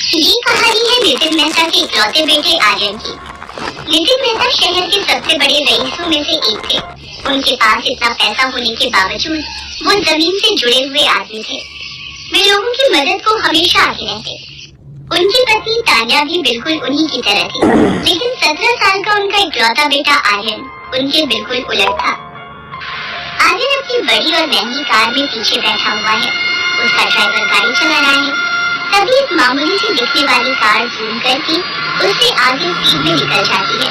ये कहानी है नितिन मेहता के इकलौते बेटे आर्यन की। नितिन मेहता शहर के सबसे बड़े रईसों में से एक थे। उनके पास इतना पैसा होने के बावजूद वो जमीन से जुड़े हुए आदमी थे। वे लोगों की मदद को हमेशा आगे रहते। उनकी पत्नी तान्या भी बिल्कुल उन्हीं की तरह थी, लेकिन 17 साल का उनका इकलौता बेटा आर्यन उनके बिल्कुल उलट था। आर्यन अपनी बड़ी और महंगी कार में पीछे बैठा हुआ है। उसका ड्राइवर गाड़ी चला रहा है। तभी एक मामूली सी दिखने वाली कार जूम करके उससे आगे स्पीड में निकल जाती है।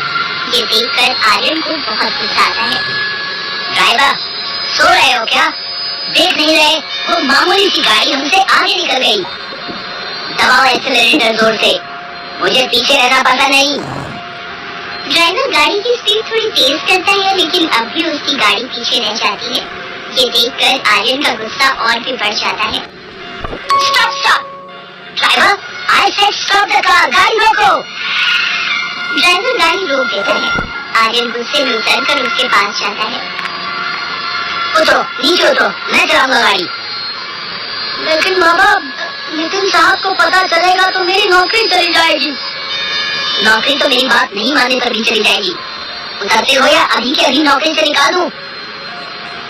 ये देखकर आर्यन को बहुत गुस्सा आता है। ड्राइवर, सो रहे हो क्या? देख नहीं रहे वो मामूली सी गाड़ी हमसे आगे निकल गई। दबाओ एक्सीलरेटर जोर से, मुझे पीछे रहना पसंद नहीं। ड्राइवर गाड़ी की स्पीड थोड़ी तेज करता है, लेकिन अब भी उसकी गाड़ी पीछे रह जाती है। ये देखकर आर्यन का गुस्सा और भी बढ़ जाता है। Stop stop driver, I said stop the car, गाड़ी रोको। ड्राइवर गाड़ी रोक देता है। आर्यन गुस्से में उतरकर उसके पास जाता है। उतरो, नीचे उतरो, मैं चलाऊंगा गाड़ी। लेकिन बाबा, नितिन साहब को पता चलेगा तो मेरी नौकरी चली जाएगी। नौकरी तो मेरी बात नहीं मानने पर भी चली जाएगी। उतरते हो या अभी के अभी नौकरी से निकाल दूं?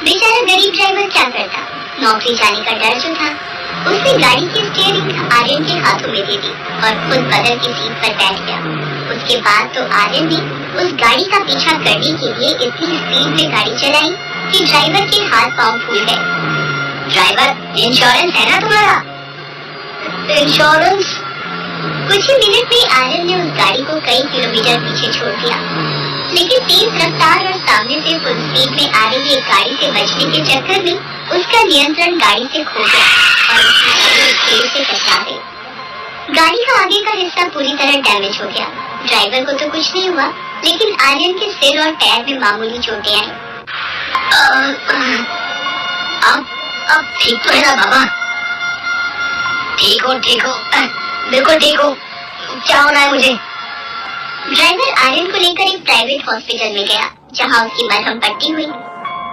बेचारा गरीब ड्राइवर क्या करता, नौकरी जाने का डर जो था। उसने गाड़ी की स्टीयरिंग आर्यन के हाथों में दे दी और खुद बगल की सीट पर बैठ गया। उसके बाद तो आर्यन ने उस गाड़ी का पीछा करने के लिए इतनी स्पीड में गाड़ी चलाई कि ड्राइवर के हाथ पांव फूल गए। ड्राइवर, इंश्योरेंस है ना तुम्हारा? इंश्योरेंस? कुछ ही मिनट में आर्यन ने उस गाड़ी को कई किलोमीटर पीछे छोड़ दिया, लेकिन तेज रफ्तार और सामने से फुल स्पीड में आ रही एक गाड़ी से बचने के चक्कर में उसका नियंत्रण गाड़ी से खो गया और उसकी गाड़ी पेड़ से टकरा गई। गाड़ी का आगे का हिस्सा पूरी तरह डैमेज हो गया। ड्राइवर को तो कुछ नहीं हुआ, लेकिन आर्यन के सिर और पैर में मामूली चोटें आई। अब ठीक तो है ना बाबा? ठीक हो, बिल्कुल ठीक हो। क्या होना है मुझे? ड्राइवर आर्यन को लेकर एक प्राइवेट हॉस्पिटल में गया, जहां उसकी मरहम पट्टी हुई।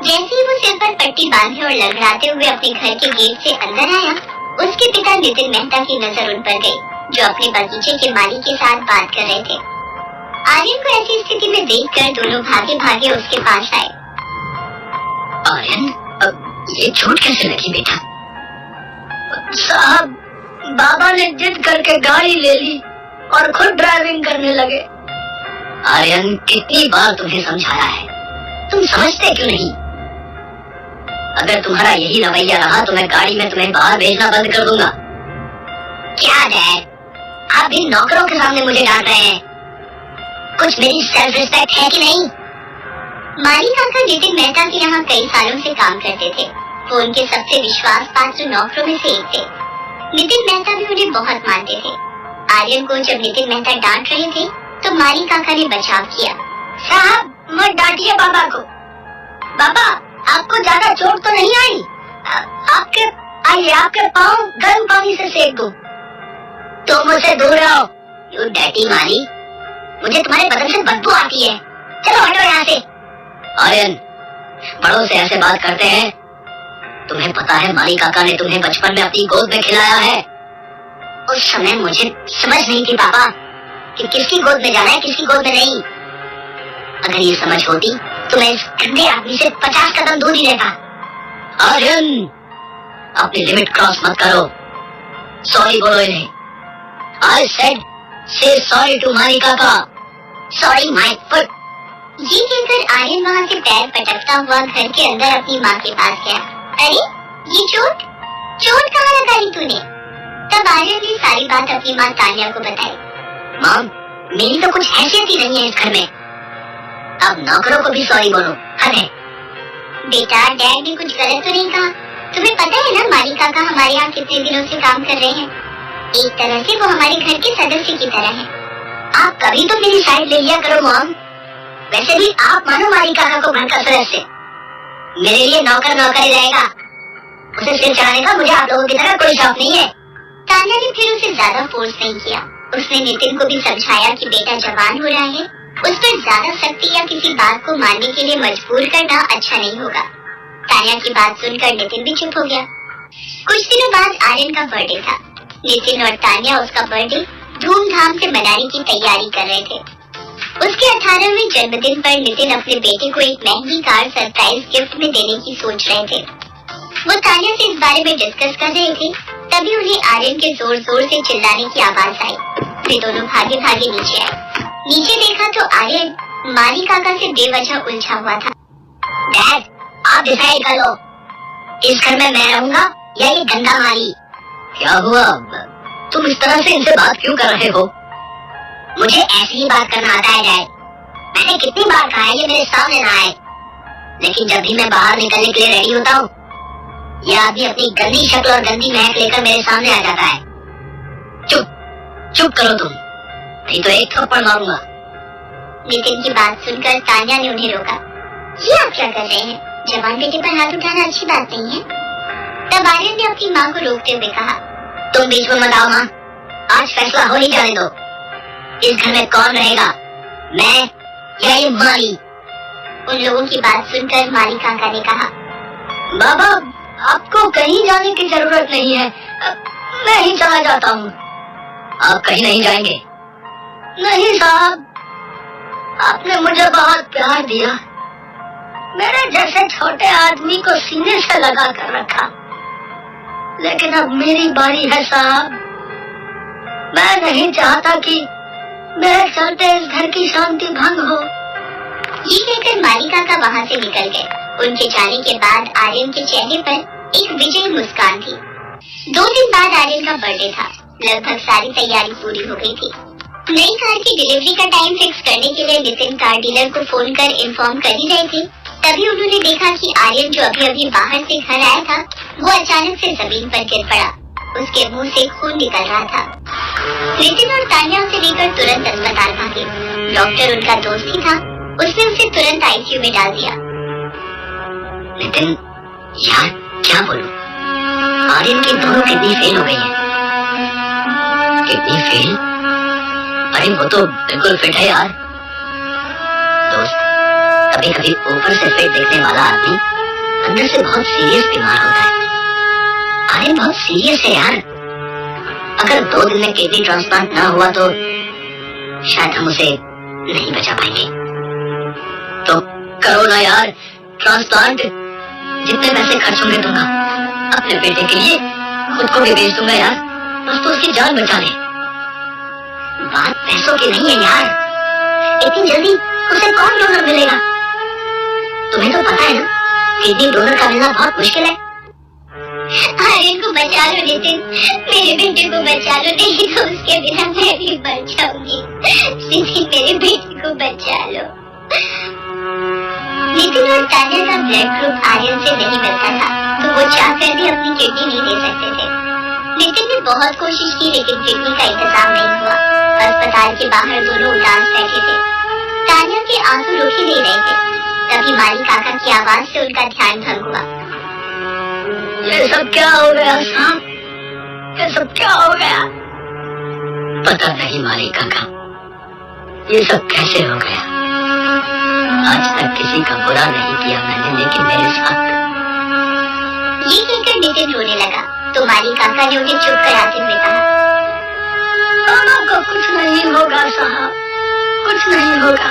जैसे ही वो सिर पर पट्टी बांधे और लड़खड़ाते हुए अपने घर के गेट से अंदर आया, उसके पिता नितिन मेहता की नजर उन पर गई, जो अपने बगीचे के माली के साथ बात कर रहे थे। आर्यन को ऐसी स्थिति में देखकर दोनों भागे भागे उसके पास आए। आर्यन, ये चोट कैसे लगी बेटा? साहब, बाबा ने जिद करके गाड़ी ले ली और खुद ड्राइविंग करने लगे। आर्यन, कितनी बार तुम्हें समझाया है, तुम समझते क्यों नहीं? अगर तुम्हारा यही रवैया रहा तो मैं गाड़ी में तुम्हें बाहर भेजना बंद कर दूंगा। क्या डैड, आप इन नौकरों के सामने मुझे डांट रहे हैं? कुछ मेरी सेल्फ रिस्पेक्ट है कि नहीं? माली काका नितिन मेहता के यहाँ कई सालों से काम करते थे। वो उनके सबसे विश्वास पात्र नौकरों में से एक थे। नितिन मेहता भी उन्हें बहुत मानते थे। आर्यन को जब नितिन मेहता डांट रहे थे तो माली काका ने बचाव किया। साहब, मत डांटिए बाबा को। बाबा, आपको ज्यादा चोट तो नहीं आई? आपके पाँव गर्म पानी से सेक दो। तो मुझसे दूर रहो। यू डर्टी माली, मुझे तुम्हारे बदन से बदबू आती है। चलो हटो यहाँ से। आर्यन, बड़ों से ऐसे बात करते हैं? तुम्हें पता है माली काका ने तुम्हें बचपन में अपनी गोद में खिलाया है। उस समय मुझे समझ नहीं थी पापा कि किसकी गोद में जाना है, किसकी गोद में नहीं। अगर ये समझ होती तो मैं इस गंदे आदमी से 50 कदम दूर ही रहता। आर्यन, अपनी लिमिट क्रॉस मत करो। सॉरी बोलो इन्हें। I said, say sorry to माली काका। Sorry my foot। ये कहकर आर्यन वहाँ से पैर पटकता हुआ घर के अंदर अपनी माँ के पास गया। अरे, ये चोट कहाँ लगा ली तूने? तब आर्यन ने सारी बात अपनी माँ तान्या को बताई। माँ, मेरी तो कुछ हैसियत ही नहीं है इस घर में। अब नौकरों को भी सॉरी बोलो, हद है। बेटा, डैड ने कुछ गलत तो नहीं कहा? तुम्हें पता है ना माली काका हमारे यहाँ कितने दिनों से काम कर रहे हैं। एक तरह से वो हमारे घर के सदस्य की तरह है। आप कभी तो मेरी साइड ले लिया करो मॉम। वैसे भी आप मानो माली काका को घर का सदस्य। मेरे लिए नौकर ही रहेगा। उसे सिर चढ़ाने का मुझे आप लोगों की तरह कोई शौक नहीं है। तान्या ने फिर उसे ज्यादा फोर्स नहीं किया। उसने नितिन को भी समझाया कि बेटा जवान हो रहा है, उस पर ज्यादा सख्ती या किसी बात को मानने के लिए मजबूर करना अच्छा नहीं होगा। तान्या की बात सुनकर नितिन भी चुप हो गया। कुछ दिनों बाद आर्यन का बर्थडे था। नितिन और तान्या उसका बर्थडे धूमधाम से मनाने की तैयारी कर रहे थे। उसके 18वें जन्मदिन पर नितिन अपने बेटे को एक महंगी कार सरप्राइज गिफ्ट में देने की सोच रहे थे। वो तान्या से इस बारे में डिस्कस कर रहे थे, तभी उन्हें आर्यन के जोर जोर से चिल्लाने की आवाज आई। वे दोनों भागे भागे नीचे आए। नीचे देखा तो आर्यन माली काका से बेवजह उलझा हुआ था। डैड, आप डिसाइड कर लो, इस घर में मैं रहूंगा या ये गंदा माली। क्या हुआ? तुम इस तरह से इनसे बात क्यों कर रहे हो? मुझे ऐसी ही बात करना आता है डैड। मैंने कितनी बार कहा है ये मेरे सामने ना आए, लेकिन जब भी मैं बाहर निकलने के लिए रेडी होता हूँ, यह आदमी अपनी गंदी शक्ल और गंदी महक लेकर मेरे सामने आ जाता है। चुप करो तुम, नहीं तो एक थप्पड़ मारूंगा। नितिन की बात सुनकर तान्या ने उन्हें रोका। ये आप क्या कर रहे हैं? जवान बेटे पर हाथ उठाना अच्छी बात नहीं है। तब आर्यन ने अपनी माँ को रोकते हुए कहा, तुम बीच में मत आओ माँ, आज फैसला हो ही जाने दो। इस घर में कौन रहेगा, मैं या ये माली? उन लोगों की बात सुनकर माली काका ने कहा, बाबा आपको कहीं जाने की जरूरत नहीं है, मैं ही चला जाता हूँ। आप कहीं नहीं जाएंगे? नहीं साहब, आपने मुझे बहुत प्यार दिया, मेरे जैसे छोटे आदमी को सीने से लगा कर रखा, लेकिन अब मेरी बारी है साहब। मैं नहीं चाहता कि मेरे चलते इस घर की शांति भंग हो। ये कहकर माली काका वहाँ से निकल गए। उनके जाने के बाद आर्यन के चेहरे पर एक विजयी मुस्कान थी। 2 दिन बाद आर्यन का बर्थडे था। लगभग सारी तैयारी पूरी हो गई थी। नई कार की डिलीवरी का टाइम फिक्स करने के लिए नितिन कार डीलर को फोन कर इन्फॉर्म कर ही रहे थे, तभी उन्होंने देखा कि आर्यन जो अभी अभी बाहर से घर आया था, वो अचानक से जमीन पर गिर पड़ा। उसके मुंह से खून निकल रहा था। नितिन और तान्या उसे लेकर तुरंत अस्पताल भागे। डॉक्टर उनका दोस्त ही था, उसने उसे तुरंत आईसीयू में डाल दिया। नितिन, यार क्या बोलूं, आर्यन की दोनों किडनी फेल हो गई है। Kidney fail? अरे वो तो बिल्कुल फिट है यार। दोस्त, कभी कभी ऊपर से फिट देखने वाला आदमी अंदर से बहुत सीरियस बीमार होता है। आर्यन बहुत सीरियस है यार। अगर 2 दिन में किडनी ट्रांसप्लांट ना हुआ तो शायद हम उसे नहीं बचा पाएंगे। तो करो ना यार ट्रांसप्लांट, जितने पैसे खर्च होंगे दूंगा। अपने बेटे के लिए खुद को भी बेच दूंगा यार, बस तो उसकी जान बचा ले। बात पैसों की नहीं है यार, इतनी जल्दी उसे कौन डोनर मिलेगा? तुम्हें तो पता है ना, किडनी डोनर का मिलना बहुत मुश्किल है। आर्यन को बचा लो नितिन, मेरे बेटे को बचा लो, नहीं तो उसके बिना मैं भी मर जाऊंगी। नितिन, मेरे बेटे को बचा लो। नितिन और तान्या का ब्लड ग्रुप आर्यन से नहीं मिलता था, तो वो चाहकर भी अपनी किडनी नहीं दे सकते थे। नितिन ने बहुत कोशिश की, लेकिन किडनी का इंतजाम नहीं हुआ। अस्पताल के बाहर दोनों उदास बैठे थे। तान्या के आंसू रुक ही नहीं रहे थे। तभी माली काका की आवाज से उनका ध्यान भंग हुआ। ये सब क्या हो गया साहब? ये सब क्या हो गया? पता नहीं माली काका, ये सब कैसे हो गया। आज तक किसी का बुरा नहीं किया मैंने, लेकिन मेरे साथ। ये कहकर नितिन रोने लगा, तो माली काका ने उन्हें चुप कराते हुए कहा, मामा को कुछ नहीं होगा साहब, कुछ नहीं होगा।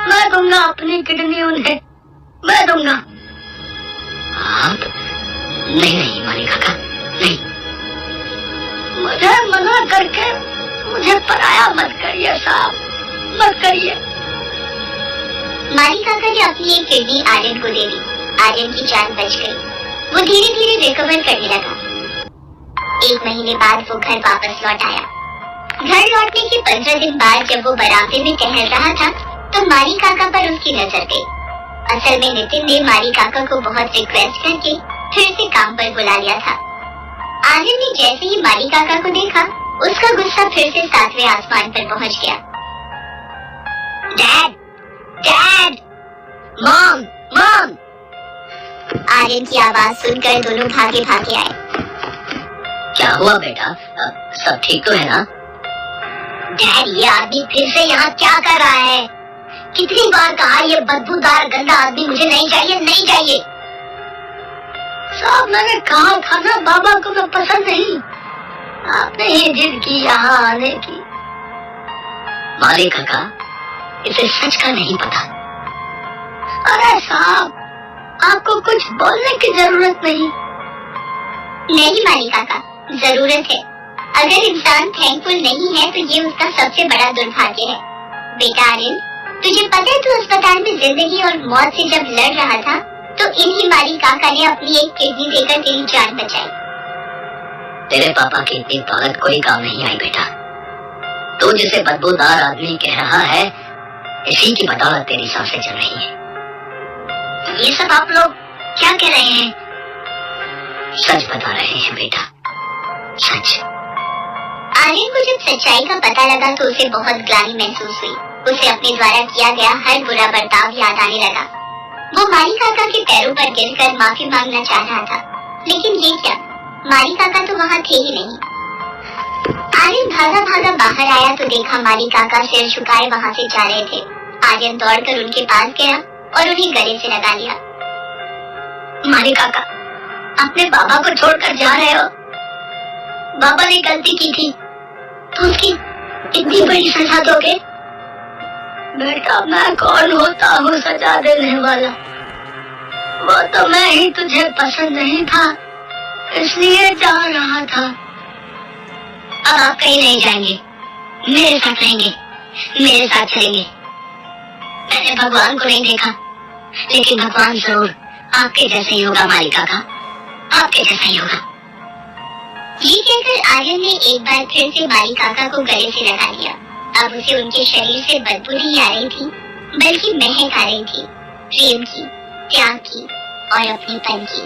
मैं दूंगा अपनी किडनी उन्हें, मैं दूंगा। आप? नहीं माली काका, नहीं। मुझे मना करके मुझे पराया मत करिए साहब, मत करिए। माली काका ने अपनी एक किडनी आर्यन को दे दी। आर्यन की जान बच गई। वो धीरे धीरे रिकवर करने लगा। 1 महीने बाद वो घर वापस लौट आया। घर लौटने के 15 दिन बाद जब वो बरामदे में टहल रहा था, तो माली काका पर उसकी नजर गई। असल में नितिन ने माली काका को बहुत रिक्वेस्ट करके फिर से काम पर बुला लिया था। आर्यन ने जैसे ही माली काका को देखा, उसका गुस्सा फिर से 7वें आसमान पर पहुंच गया। Dad, dad, mom, mom. Aryan की आवाज सुनकर दोनों भागे भागे आए। क्या हुआ बेटा, सब ठीक तो है ना? डैड, ये आदमी फिर से यहाँ क्या कर रहा है? कितनी बार कहा ये बदबूदार गंदा आदमी मुझे नहीं चाहिए, नहीं चाहिए। साहब मैंने कहा था ना, बाबा को मैं पसंद नहीं। आपने ही जिद की यहाँ आने की। माली काका, इसे सच का नहीं पता। अरे साहब, आपको कुछ बोलने की जरूरत नहीं। नहीं माली काका, जरूरत है। अगर इंसान थैंकफुल नहीं है तो ये उसका सबसे बड़ा दुर्भाग्य है। बेटा आर्यन, तुझे पता है तू अस्पताल में जिंदगी और मौत से जब लड़ रहा था तो इन्हीं माली काका ने अपनी एक किडनी देकर तेरी जान बचाई। तेरे पापा की इतनी दौलत कोई काम नहीं आई बेटा। तू जिसे बदबूदार आदमी कह रहा है, इसी की बदौलत तेरी सांसें चल रही हैं। ये सब आप लोग क्या कह रहे हैं? सच बता रहे हैं बेटा, सच। आर्यन को जब सच्चाई का पता लगा तो उसे बहुत ग्लानि महसूस हुई। उसे अपने द्वारा किया गया हर बुरा बर्ताव याद आने लगा। वो माली काका के पैरों पर गिरकर माफी मांगना चाह रहा था, लेकिन ये क्या, माली काका तो वहाँ थे ही नहीं। आर्यन भागा भागा बाहर आया तो देखा माली काका सिर झुकाए वहाँ से जा रहे थे। आर्यन दौड़कर उनके पास गया और उन्हें गले से लगा लिया। माली काका, अपने बाबा को छोड़कर जा रहे हो? बाबा ने गलती की थी तो उसकी इतनी बड़ी सजा दोगे? बेटा, मैं कौन होता हूँ सजा देने वाला? वो तो मैं ही तुझे पसंद नहीं था, इसलिए जा रहा था। अब आप कहीं नहीं जाएंगे, मेरे साथ रहेंगे, मेरे साथ चलेंगे। मैंने भगवान को नहीं देखा, लेकिन भगवान जरूर आपके जैसे ही होगा माली काका, आपके जैसा ही होगा। ये कहकर आर्यन ने एक बार फिर से माली काका को गले से लगा लिया। अब उसे उनके शरीर से बदबू नहीं आ रही थी, बल्कि महक आ रही थी, प्रेम की, त्याग की और अपनेपन की।